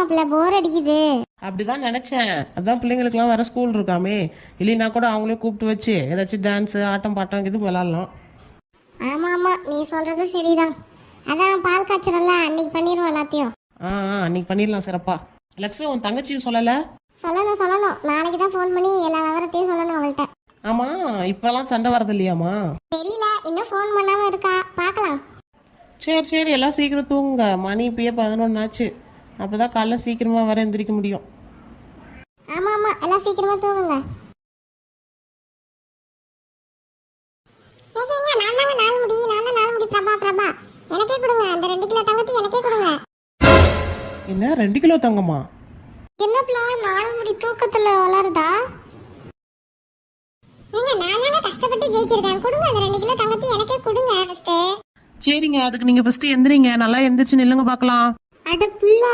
மாப்பிள்ள போர் அடிக்குது. அப்படிதான் நினைச்சேன். அதான் பிள்ளைங்களுக்குலாம் வர ஸ்கூல் இருக்காமே, இல்லைன்னா கூட அவங்களே கூப்பிட்டு வச்சு ஏதாச்சும் டான்ஸ் ஆட்டம் பாட்டம் இது விளாட்லாம். ஆமா ஆமா, நீ சொல்றது சரிதான். அதான் பால் காய்ச்சறல்ல, அன்னைக்கு பண்ணிடுவோம் எல்லாத்தையும். அன்னைக்கு பண்ணிடலாம் சிறப்பா. லக்ஸு, உன் தங்கச்சியும் சொல்லலை? சொல்லணும், நாளைக்கு தான் ஃபோன் பண்ணி எல்லா விவரத்தையும் சொல்லணும் அவள்கிட்ட. ஆமா, இப்பெல்லாம் சண்டை வரது இல்லையாமா? தெரியல, இன்னும் ஃபோன் பண்ணாம இருக்கா, பார்க்கலாம். சரி எல்லாம் சீக்கிரம் தூங்குங்க. மணி இப்பயே 11 ஆச்சு. அப்பதான் காலைல சீக்கிரமா வர எந்திரிக்க முடியும். ஆமா ஆமா, எல்லாம் சீக்கிரமா தூங்குங்க. நான் தான் நாலு முடி பிரபா எனக்கே கொடுங்க. அந்த 2 கிலோ தங்கத்தை எனக்கே கொடுங்க. என்ன 2 கிலோ தங்கமா? என்ன பிள்ளை, 4 முடி தூக்கத்துல வளருதா? ஏங்க, நான் தானே கஷ்டப்பட்டு ஜெயிச்சிருக்கேன். கொடுங்க, அந்த 2 கிலோ தங்கத்தை எனக்கே கொடுங்க ஃபர்ஸ்ட். சரிங்க, அதுக்கு நீங்க ஃபர்ஸ்ட் எந்திரிங்க. நல்லா எந்திரிச்சு நில்லுங்க பார்க்கலாம். அட பிள்ளை,